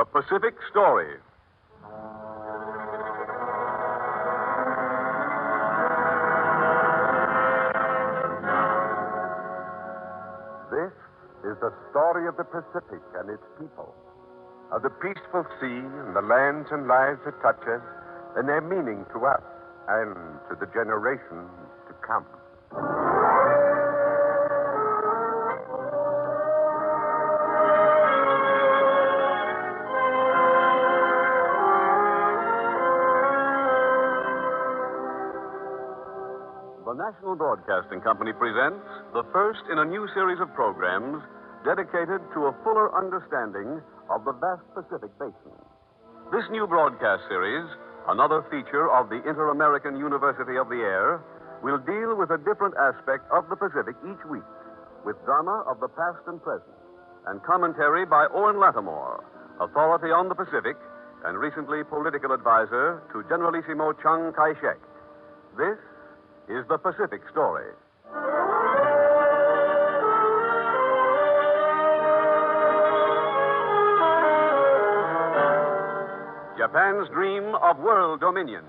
The Pacific Story. This is the story of the Pacific and its people, of the peaceful sea and the lands and lives it touches, and their meaning to us and to the generations to come. The National Broadcasting Company presents the first in a new series of programs dedicated to a fuller understanding of the vast Pacific Basin. This new broadcast series, another feature of the Inter-American University of the Air, will deal with a different aspect of the Pacific each week, with drama of the past and present, and commentary by Owen Lattimore, authority on the Pacific and recently political advisor to Generalissimo Chiang Kai-shek. This is the Pacific Story. Japan's dream of world dominion.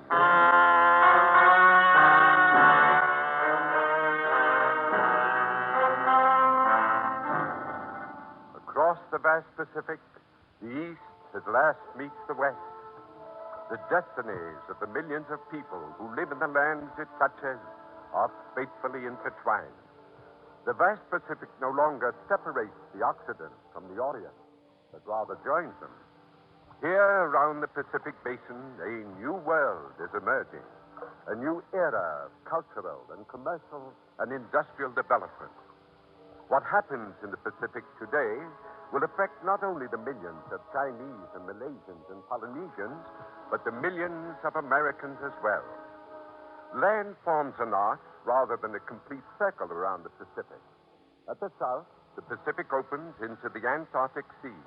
Across the vast Pacific, the East at last meets the West. The destinies of the millions of people who live in the lands it touches are fatefully intertwined. The vast Pacific no longer separates the Occident from the Orient, but rather joins them. Here around the Pacific Basin, a new world is emerging, a new era of cultural and commercial and industrial development. What happens in the Pacific today will affect not only the millions of Chinese and Malaysians and Polynesians, but the millions of Americans as well. Land forms an arc rather than a complete circle around the Pacific. At the south, the Pacific opens into the Antarctic Sea.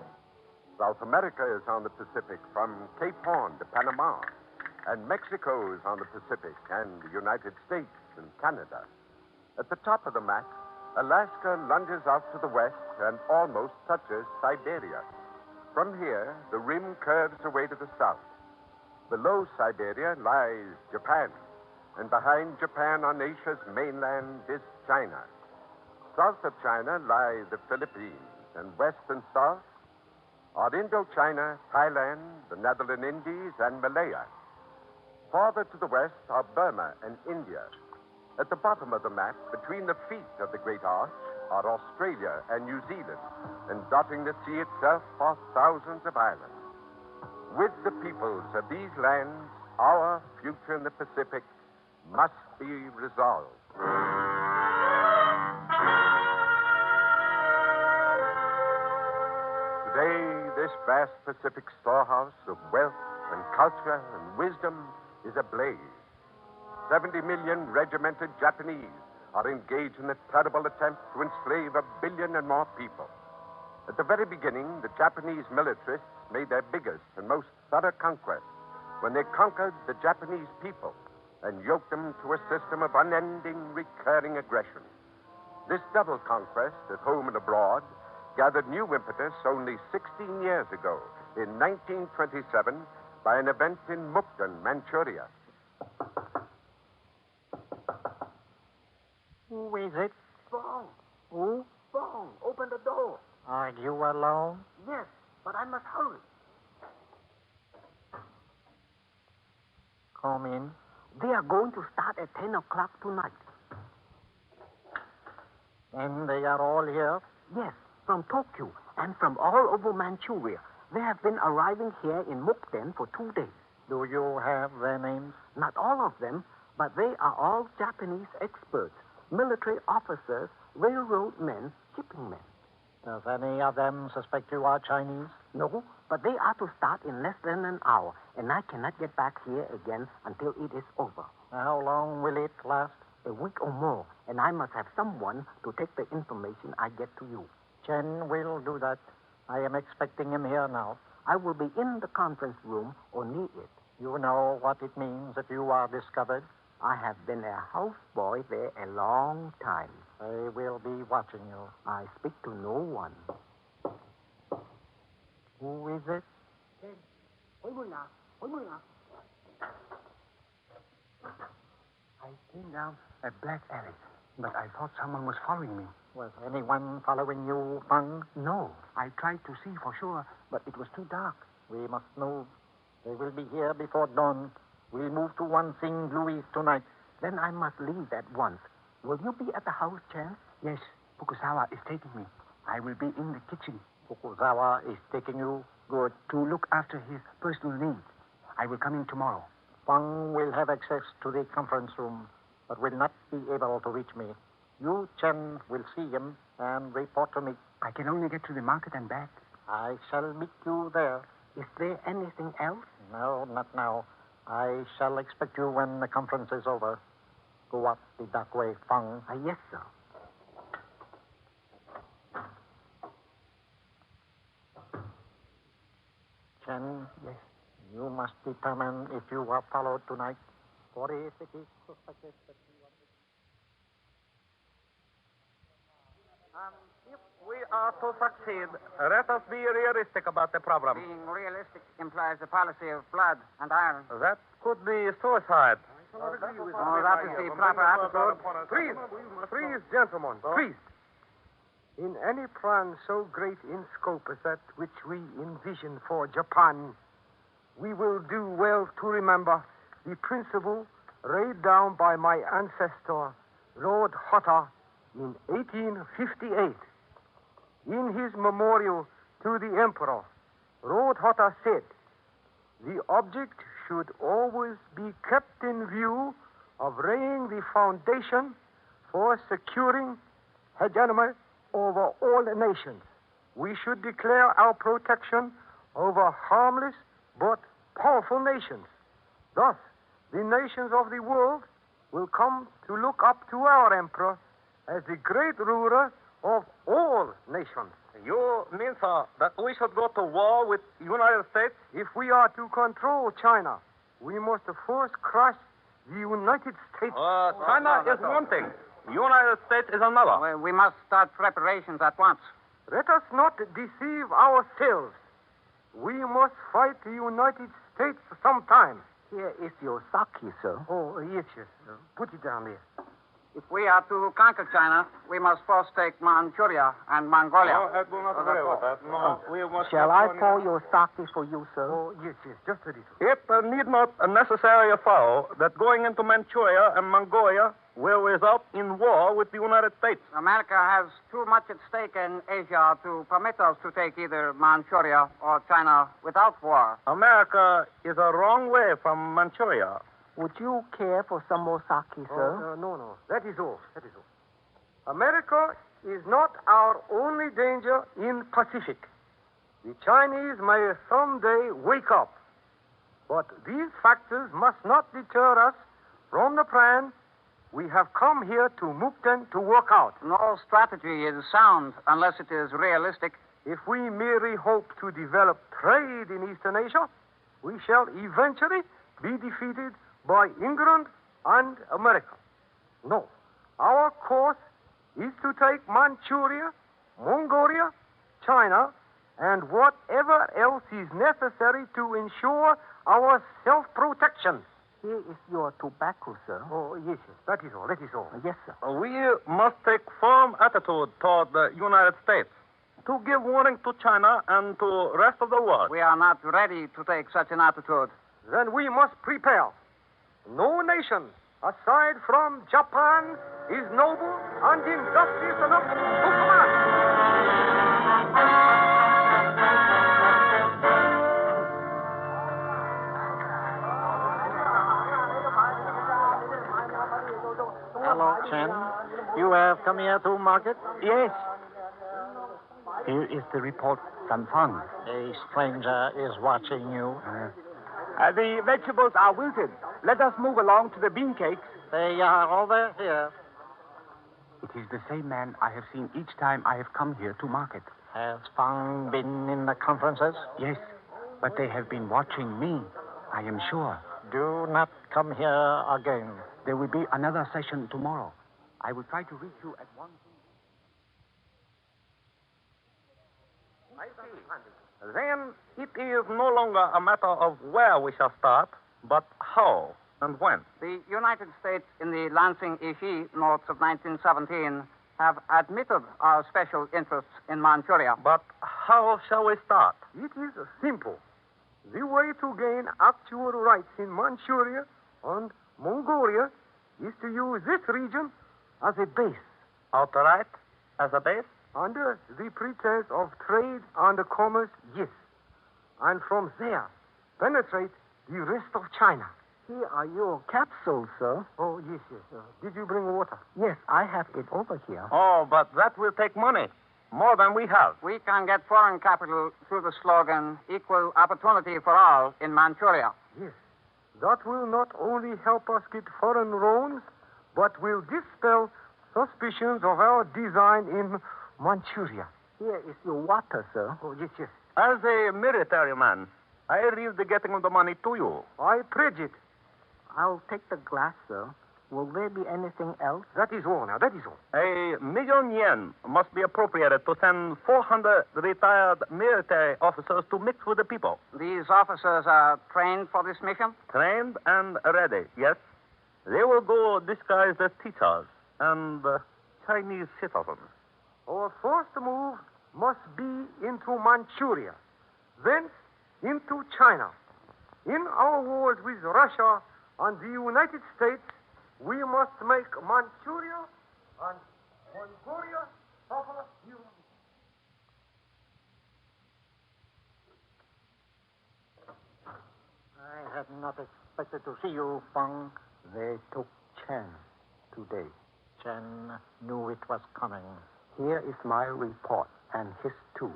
South America is on the Pacific from Cape Horn to Panama, and Mexico is on the Pacific, and the United States and Canada. At the top of the map, Alaska lunges out to the west and almost touches Siberia. From here, the rim curves away to the south. Below Siberia lies Japan, and behind Japan on Asia's mainland is China. South of China lie the Philippines, and west and south are Indochina, Thailand, the Netherlands Indies, and Malaya. Farther to the west are Burma and India. At the bottom of the map, between the feet of the Great Arch, are Australia and New Zealand, and dotting the sea itself are thousands of islands. With the peoples of these lands, our future in the Pacific must be resolved. Today, this vast Pacific storehouse of wealth and culture and wisdom is ablaze. 70 million regimented Japanese are engaged in the terrible attempt to enslave 1 billion and more people. At the very beginning, the Japanese militarists made their biggest and most thorough conquest when they conquered the Japanese people and yoked them to a system of unending, recurring aggression. This double conquest, at home and abroad, gathered new impetus only 16 years ago, in 1927, by an event in Mukden, Manchuria. Who is it? Fong. Who? Fong. Open the door. Are you alone? Yes, but I must hurry. Come in. They are going to start at 10 o'clock tonight. And they are all here? Yes, from Tokyo and from all over Manchuria. They have been arriving here in Mukden for 2 days. Do you have their names? Not all of them, but they are all Japanese experts, military officers, railroad men, shipping men. Does any of them suspect you are Chinese? No, but they are to start in less than an hour, and I cannot get back here again until it is over. How long will it last? A week or more, and I must have someone to take the information I get to you. Chen will do that. I am expecting him here now. I will be in the conference room or near it. You know what it means if you are discovered? I have been a houseboy there a long time. They will be watching you. I speak to no one. Who is it? I came down a black alley, but I thought someone was following me. Was anyone following you, Fang? No, I tried to see for sure, but it was too dark. We must move. They will be here before dawn. We'll move to One Sing Louis tonight. Then I must leave at once. Will you be at the house, Chen? Yes, Fukusawa is taking me. I will be in the kitchen Fukuzawa is taking you. Good. to look after his personal needs. I will come in tomorrow. Fang will have access to the conference room, but will not be able to reach me. You, Chen, will see him and report to me. I can only get to the market and back. I shall meet you there. Is there anything else? No, not now. I shall expect you when the conference is over. Go up the dark way, Fang. Yes, sir. Chen, yes, you must determine if you are followed tonight. For if it is suspected that you are... If we are to succeed, let us be realistic about the problem. Being realistic implies a policy of blood and iron. That could be suicide. Oh, that is the proper attitude. Please, gentlemen, please. In any plan so great in scope as that which we envision for Japan, we will do well to remember the principle laid down by my ancestor, Lord Hotta, in 1858. In his memorial to the Emperor, Lord Hotta said, the object should always be kept in view of laying the foundation for securing hegemony over all nations. We should declare our protection over harmless but powerful nations. Thus, the nations of the world will come to look up to our emperor as the great ruler of all nations. You mean, sir, that we should go to war with United States? If we are to control China, we must first crush the United States. China is one thing. United States is another. Well, we must start preparations at once. Let us not deceive ourselves. We must fight the United States sometime. Here is your sake, sir. Oh, yes. Put it down there. If we are to conquer China, we must first take Manchuria and Mongolia. I do not agree with that. No, we must Shall I pour your sake for you, sir? Oh, yes, just a little. It need not necessarily follow that going into Manchuria and Mongolia will result in war with the United States. America has too much at stake in Asia to permit us to take either Manchuria or China without war. America is a wrong way from Manchuria. Would you care for some more sake, sir? No. That is all. America is not our only danger in Pacific. The Chinese may someday wake up. But these factors must not deter us from the plan we have come here to Mukden to work out. No strategy is sound unless it is realistic. If we merely hope to develop trade in Eastern Asia, we shall eventually be defeated by England and America. No. Our course is to take Manchuria, Mongolia, China, and whatever else is necessary to ensure our self-protection. Here is your tobacco, sir. Oh, yes. That is all. Yes, sir. We must take firm attitude toward the United States to give warning to China and to rest of the world. We are not ready to take such an attitude. Then we must prepare. No nation, aside from Japan, is noble and industrious enough to command. Hello, Chen. You have come here to market? Yes. Here is the report from Fang. A stranger is watching you. The vegetables are wilted. Let us move along to the bean cakes. They are over here. It is the same man I have seen each time I have come here to market. Has Fang been in the conferences? Yes, but they have been watching me, I am sure. Do not come here again. There will be another session tomorrow. I will try to reach you at 1. I see. Then it is no longer a matter of where we shall start, but how and when. The United States, in the Lansing Ishi notes of 1917, have admitted our special interests in Manchuria. But how shall we start? It is simple. The way to gain actual rights in Manchuria and Mongolia is to use this region as a base. Outright as a base? Under the pretense of trade and commerce, yes. And from there, penetrate the rest of China. Here are your capsules, sir. Oh, yes. Did you bring water? Yes, I have it over here. Oh, but that will take money. More than we have. We can get foreign capital through the slogan, equal opportunity for all in Manchuria. Yes. That will not only help us get foreign loans, but will dispel suspicions of our design in Manchuria. Here is your water, sir. Oh, yes. As a military man, I leave the getting of the money to you. I pledge it. I'll take the glass, sir. Will there be anything else? That is all now. That is all. 1,000,000 yen must be appropriated to send 400 retired military officers to mix with the people. These officers are trained for this mission? Trained and ready, yes. They will go disguised as teachers and Chinese citizens. Our first move must be into Manchuria, thence into China. In our wars with Russia and the United States, we must make Manchuria and Mongolia suffer you. I had not expected to see you, Feng. They took Chen today. Chen knew it was coming. Here is my report, and his too.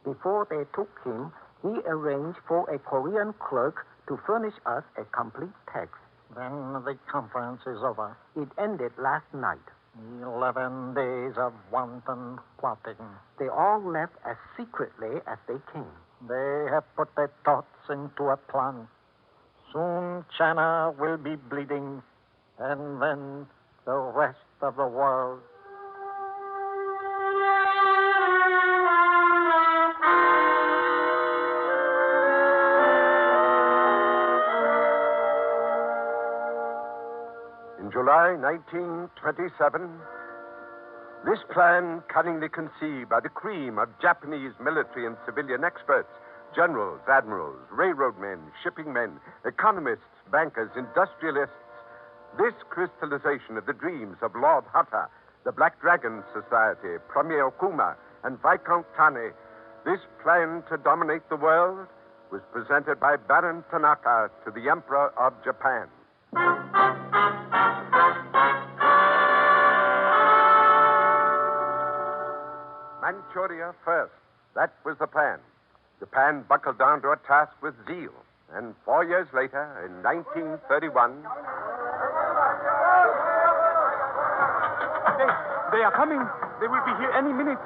Before they took him, he arranged for a Korean clerk to furnish us a complete text. Then the conference is over. It ended last night. 11 days of wanton plotting. They all left as secretly as they came. They have put their thoughts into a plan. Soon China will be bleeding, and then the rest of the world. In July 1927, this plan, cunningly conceived by the cream of Japanese military and civilian experts, generals, admirals, railroad men, shipping men, economists, bankers, industrialists, this crystallization of the dreams of Lord Hatta, the Black Dragon Society, Premier Okuma, and Viscount Tane, this plan to dominate the world was presented by Baron Tanaka to the Emperor of Japan. Manchuria first. That was the plan. Japan buckled down to a task with zeal. And 4 years later, in 1931... They are coming. They will be here any minute.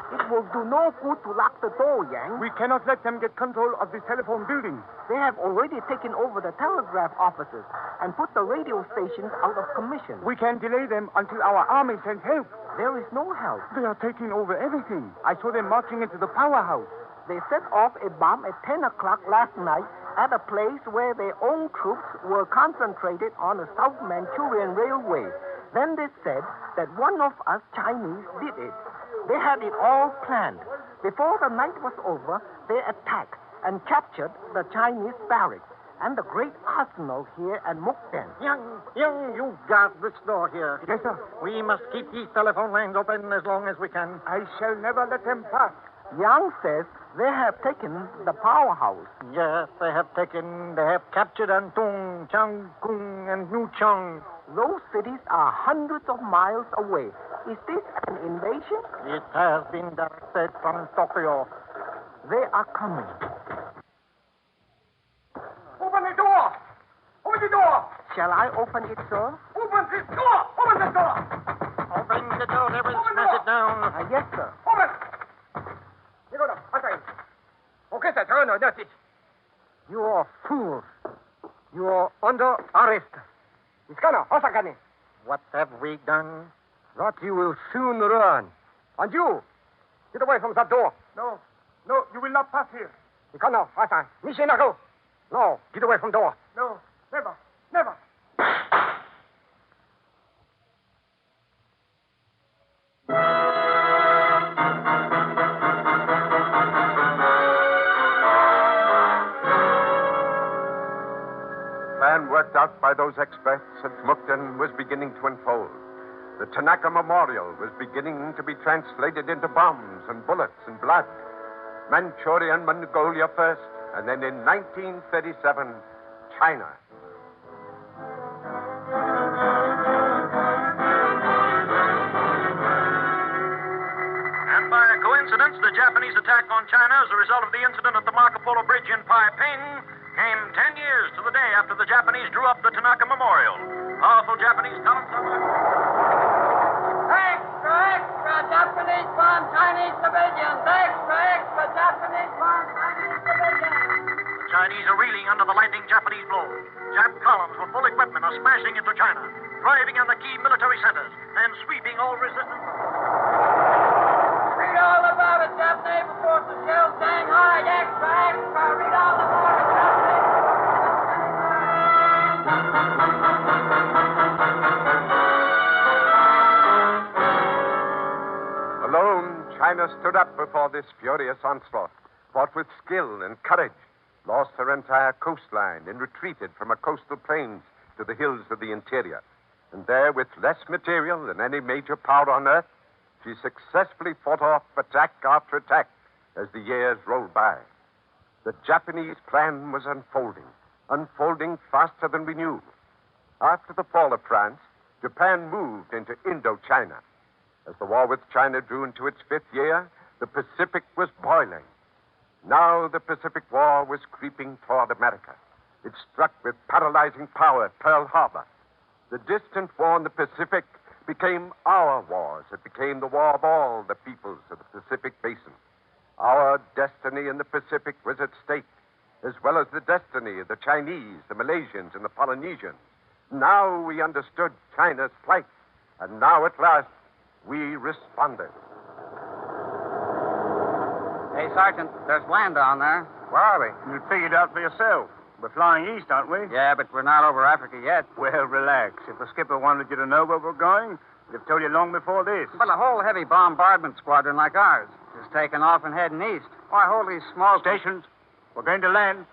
It will do no good to lock the door, Yang. We cannot let them get control of the telephone building. They have already taken over the telegraph offices and put the radio stations out of commission. We can delay them until our army sends help. There is no help. They are taking over everything. I saw them marching into the powerhouse. They set off a bomb at 10 o'clock last night at a place where their own troops were concentrated on the South Manchurian Railway. Then they said that one of us Chinese did it. They had it all planned. Before the night was over, they attacked and captured the Chinese barracks and the great arsenal here at Mukden. Young, you guard this door here. Yes, sir. We must keep these telephone lines open as long as we can. I shall never let them pass. Yang says they have taken the powerhouse. Yes, they have captured Antung, Changkung, and Newchang. Those cities are hundreds of miles away. Is this an invasion? It has been directed from Tokyo. They are coming. Open the door! Open the door! Shall I open it, sir? Open this door! Open the door! Open the door, they will smash it down. Yes, sir. Open! You are fools. You are under arrest. What have we done? That you will soon learn. And you, get away from that door. No, No, you will not pass here. You can't now. Fasten. Mission go. No, get away from door. No, never, never. Plan worked out by those experts at Mukden was beginning to unfold. The Tanaka Memorial was beginning to be translated into bombs and bullets and blood. Manchuria and Mongolia first, and then in 1937, China. And by a coincidence, the Japanese attack on China as a result of the incident at the Marco Polo Bridge in Taiping came 10 years to the day after the Japanese drew up the Tanaka Memorial. Powerful Japanese counts of... Extra, extra, Japanese bomb Chinese civilians. Extra, extra, Japanese bomb Chinese civilians. The Chinese are reeling under the lightning Japanese blows. Jap columns with full equipment are smashing into China, driving on the key military centers, and sweeping all resistance. Read all about it, Japanese forces shelled Shanghai. Extra, extra, read all about it, Japanese. Alone, China stood up before this furious onslaught, fought with skill and courage, lost her entire coastline, and retreated from her coastal plains to the hills of the interior. And there, with less material than any major power on earth, she successfully fought off attack after attack as the years rolled by. The Japanese plan was unfolding faster than we knew. After the fall of France, Japan moved into Indochina. As the war with China drew into its fifth year, the Pacific was boiling. Now the Pacific War was creeping toward America. It struck with paralyzing power at Pearl Harbor. The distant war in the Pacific became our wars. It became the war of all the peoples of the Pacific Basin. Our destiny in the Pacific was at stake, as well as the destiny of the Chinese, the Malaysians, and the Polynesians. Now we understood China's plight, and now at last we responded. Hey, Sergeant, there's land down there. Where are we? You figured out for yourself. We're flying east, aren't we? Yeah, but we're not over Africa yet. Well, relax. If the skipper wanted you to know where we're going, he'd have told you long before this. But a whole heavy bombardment squadron like ours is taking off and heading east. Why, hold these small Stations. We're going to land.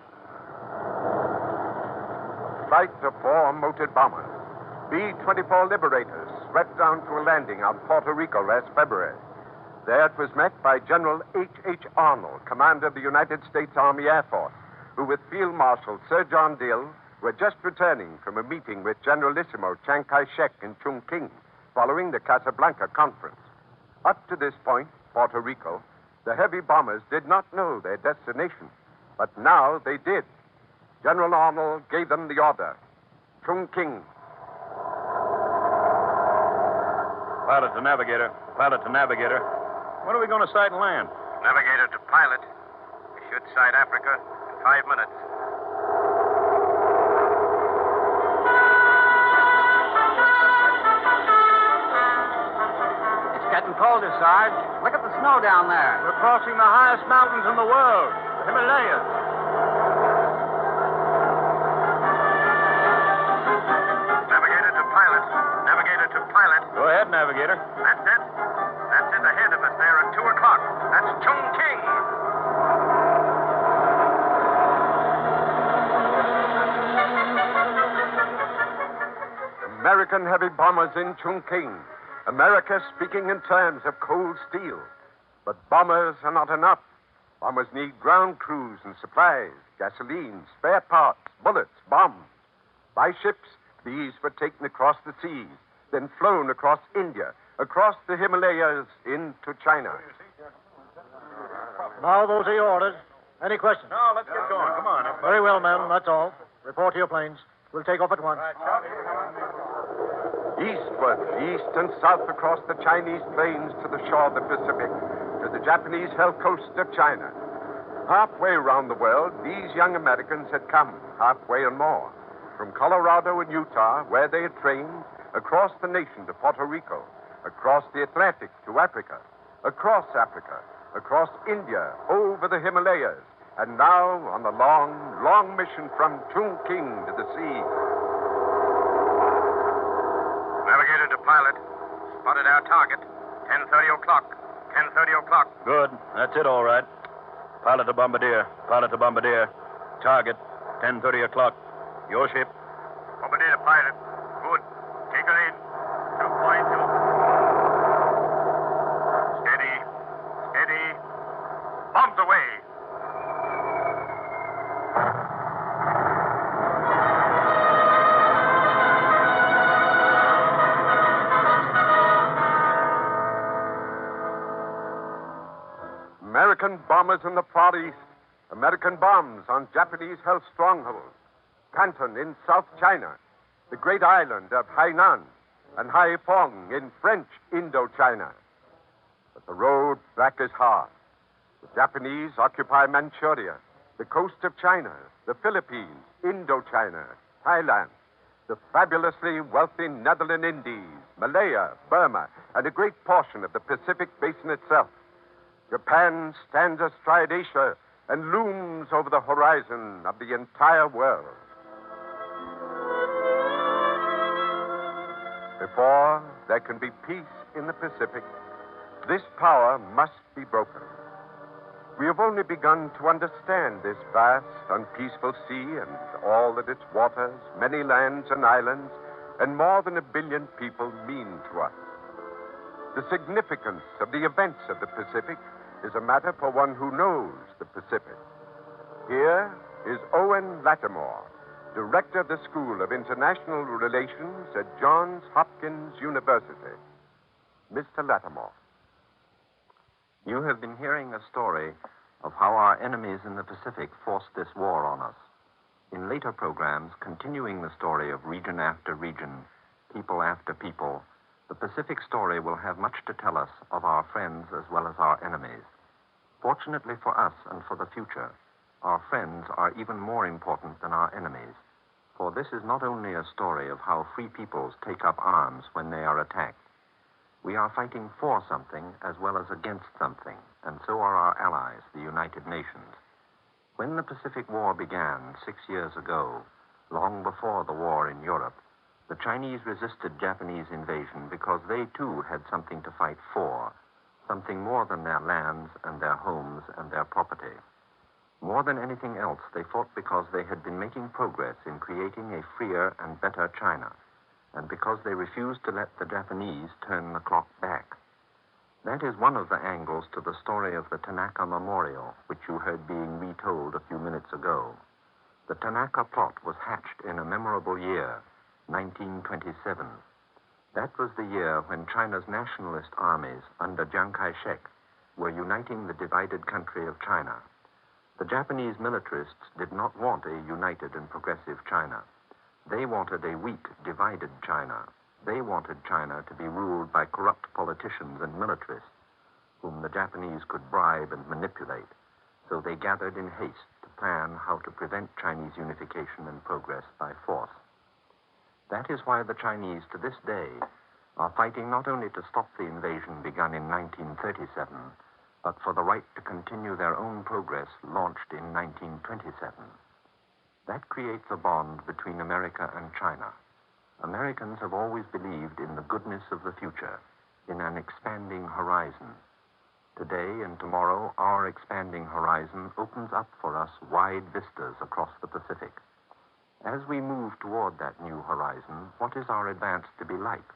Flight of 4 motored bombers, B-24 Liberators, swept down to a landing on Puerto Rico last February. There it was met by General H.H. Arnold, commander of the United States Army Air Force, who with Field Marshal Sir John Dill were just returning from a meeting with Generalissimo Chiang Kai-shek in Chongqing following the Casablanca Conference. Up to this point, Puerto Rico, the heavy bombers did not know their destination, but now they did. General Arnold gave them the order. Chongqing. Pilot to navigator. Pilot to navigator. When are we going to sight and land? Navigator to pilot. We should sight Africa in 5 minutes. It's getting colder, Sarge. Look at the snow down there. We're crossing the highest mountains in the world, the Himalayas. Navigator to pilot. Navigator to pilot. Go ahead, navigator. That's it. That's it ahead of us there at 2 o'clock. That's Chongqing. American heavy bombers in Chongqing. America speaking in terms of cold steel. But bombers are not enough. Bombers need ground crews and supplies, gasoline, spare parts, bullets, bombs. By ships, these were taken across the seas, then flown across India, across the Himalayas into China. Now those are your orders. Any questions? No, let's get going. Come on. Very well, men. That's all. Report to your planes. We'll take off at once. Eastward, east and south across the Chinese plains to the shore of the Pacific, to the Japanese-held coast of China. Halfway around the world, these young Americans had come, halfway and more. From Colorado and Utah, where they had trained, across the nation to Puerto Rico, across the Atlantic to Africa, across Africa, across India, over the Himalayas, and now on the long, long mission from Chongqing to the sea. Navigator to pilot. Spotted our target. 10:30 o'clock. 10:30 o'clock. Good. That's it, all right. Pilot to bombardier. Pilot to bombardier. Target, 10:30 o'clock. Your ship. Bombardier to pilot. Good. Take her in. 2.2. Steady. Steady. Bombs away. American bombers in the Far East. American bombs on Japanese-held strongholds. Canton in South China. The great island of Hainan. And Haiphong in French Indochina. But the road back is hard. The Japanese occupy Manchuria, the coast of China, the Philippines, Indochina, Thailand, the fabulously wealthy Netherland Indies, Malaya, Burma, and a great portion of the Pacific Basin itself. Japan stands astride Asia and looms over the horizon of the entire world. Before there can be peace in the Pacific, this power must be broken. We have only begun to understand this vast, unpeaceful sea and all that its waters, many lands and islands, and more than 1 billion people mean to us. The significance of the events of the Pacific is a matter for one who knows the Pacific. Here is Owen Lattimore, Director of the School of International Relations at Johns Hopkins University. Mr. Lattimore. You have been hearing a story of how our enemies in the Pacific forced this war on us. In later programs, continuing the story of region after region, people after people, the Pacific story will have much to tell us of our friends as well as our enemies. Fortunately for us and for the future, our friends are even more important than our enemies. For this is not only a story of how free peoples take up arms when they are attacked. We are fighting for something as well as against something, and so are our allies, the United Nations. When the Pacific War began 6 years ago, long before the war in Europe, the Chinese resisted Japanese invasion because they too had something to fight for, something more than their lands and their homes and their property. More than anything else, they fought because they had been making progress in creating a freer and better China, and because they refused to let the Japanese turn the clock back. That is one of the angles to the story of the Tanaka Memorial, which you heard being retold a few minutes ago. The Tanaka plot was hatched in a memorable year, 1927. That was the year when China's nationalist armies under Chiang Kai-shek were uniting the divided country of China. The Japanese militarists did not want a united and progressive China. They wanted a weak, divided China. They wanted China to be ruled by corrupt politicians and militarists, whom the Japanese could bribe and manipulate. So they gathered in haste to plan how to prevent Chinese unification and progress by force. That is why the Chinese, to this day, are fighting not only to stop the invasion begun in 1937, but for the right to continue their own progress launched in 1927. That creates a bond between America and China. Americans have always believed in the goodness of the future, in an expanding horizon. Today and tomorrow, our expanding horizon opens up for us wide vistas across the Pacific. As we move toward that new horizon, what is our advance to be like?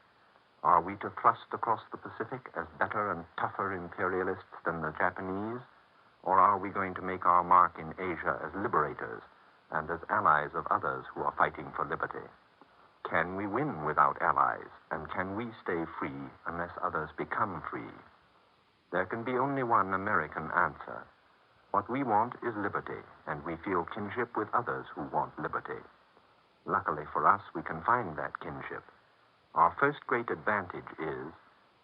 Are we to thrust across the Pacific as better and tougher imperialists than the Japanese? Or are we going to make our mark in Asia as liberators and as allies of others who are fighting for liberty? Can we win without allies? And can we stay free unless others become free? There can be only one American answer. What we want is liberty, and we feel kinship with others who want liberty. Luckily for us, we can find that kinship. Our first great advantage is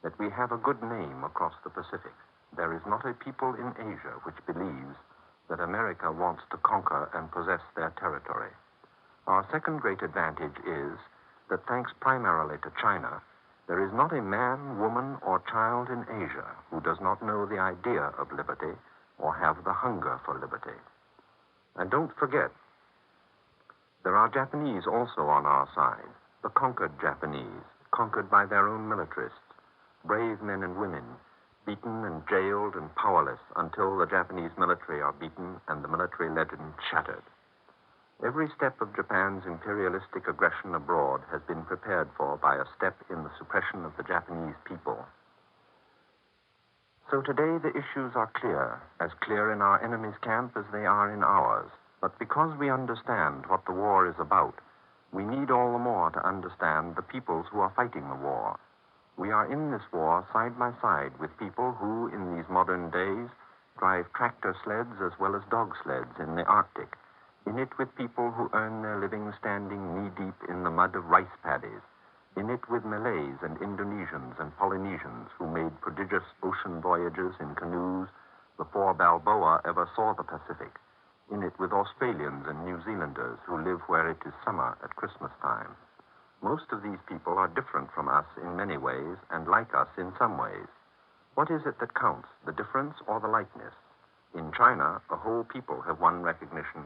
that we have a good name across the Pacific. There is not a people in Asia which believes that America wants to conquer and possess their territory. Our second great advantage is that thanks primarily to China, There is not a man, woman, or child in Asia who does not know the idea of liberty or have the hunger for liberty. And don't forget, there are Japanese also on our side, the conquered Japanese, conquered by their own militarists, brave men and women, beaten and jailed and powerless until the Japanese military are beaten and the military legend shattered. Every step of Japan's imperialistic aggression abroad has been prepared for by a step in the suppression of the Japanese people. So today the issues are as clear in our enemy's camp as they are in ours. But because we understand what the war is about, we need all the more to understand the peoples who are fighting the war. We are in this war side by side with people who, in these modern days, drive tractor sleds as well as dog sleds in the Arctic. In it with people who earn their living standing knee-deep in the mud of rice paddies. In it with Malays and Indonesians and Polynesians who made prodigious ocean voyages in canoes before Balboa ever saw the Pacific. In it with Australians and New Zealanders who live where it is summer at Christmas time. Most of these people are different from us in many ways and like us in some ways. What is it that counts, the difference or the likeness? In China, the whole people have won recognition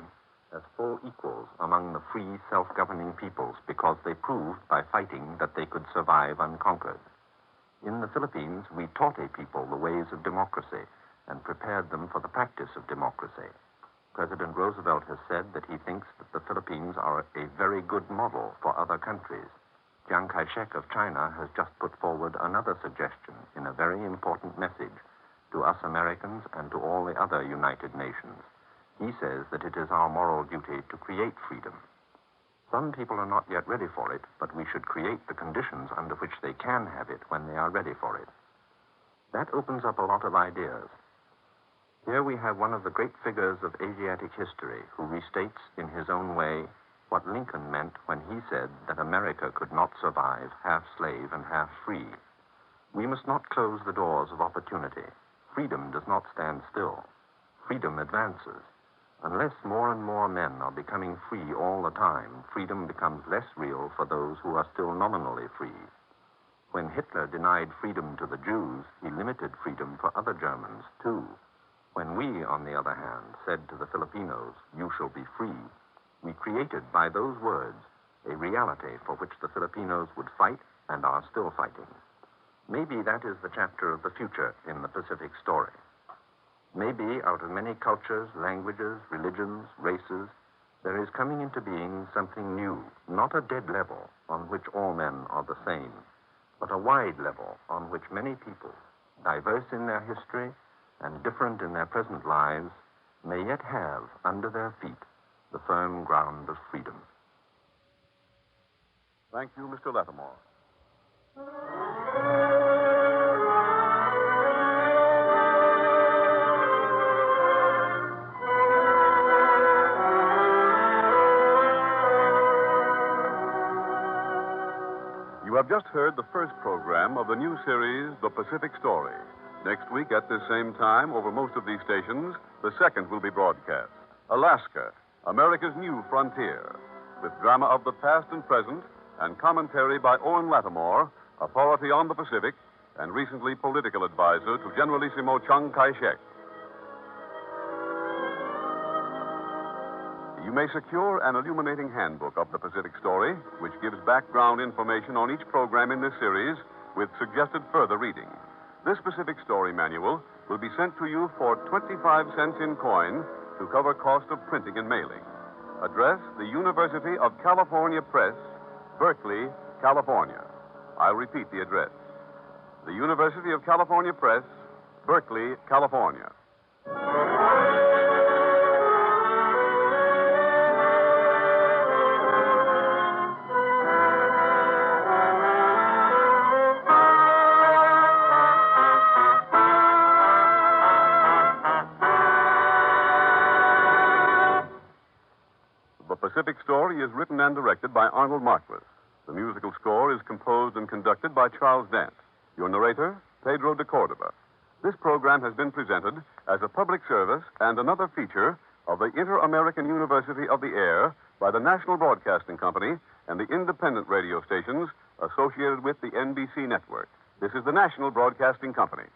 as full equals among the free, self-governing peoples because they proved by fighting that they could survive unconquered. In the Philippines, we taught a people the ways of democracy and prepared them for the practice of democracy. President Roosevelt has said that he thinks that the Philippines are a very good model for other countries. Chiang Kai-shek of China has just put forward another suggestion in a very important message to us Americans and to all the other United Nations. He says that it is our moral duty to create freedom. Some people are not yet ready for it, but we should create the conditions under which they can have it when they are ready for it. That opens up a lot of ideas. Here we have one of the great figures of Asiatic history who restates in his own way what Lincoln meant when he said that America could not survive half slave and half free. We must not close the doors of opportunity. Freedom does not stand still. Freedom advances. Unless more and more men are becoming free all the time, freedom becomes less real for those who are still nominally free. When Hitler denied freedom to the Jews, he limited freedom for other Germans, too. When we, on the other hand, said to the Filipinos, "You shall be free," we created by those words a reality for which the Filipinos would fight and are still fighting. Maybe that is the chapter of the future in the Pacific story. Maybe out of many cultures, languages, religions, races, there is coming into being something new, not a dead level on which all men are the same, but a wide level on which many people, diverse in their history and different in their present lives, may yet have under their feet the firm ground of freedom. Thank you, Mr. Lattimore. You have just heard the first program of the new series, The Pacific Story. Next week at this same time, over most of these stations, the second will be broadcast. Alaska, America's New Frontier, with drama of the past and present and commentary by Owen Lattimore, authority on the Pacific and recently political advisor to Generalissimo Chiang Kai-shek. You may secure an illuminating handbook of the Pacific Story, which gives background information on each program in this series with suggested further reading. This Pacific Story manual will be sent to you for 25 cents in coin to cover cost of printing and mailing. Address, the University of California Press, Berkeley, California. I'll repeat the address. The University of California Press, Berkeley, California. The Pacific Story is written and directed by Arnold Marquis. The musical score is composed and conducted by Charles Dant. Your narrator, Pedro de Cordova. This program has been presented as a public service and another feature of the Inter-American University of the Air by the National Broadcasting Company and the independent radio stations associated with the NBC network. This is the National Broadcasting Company.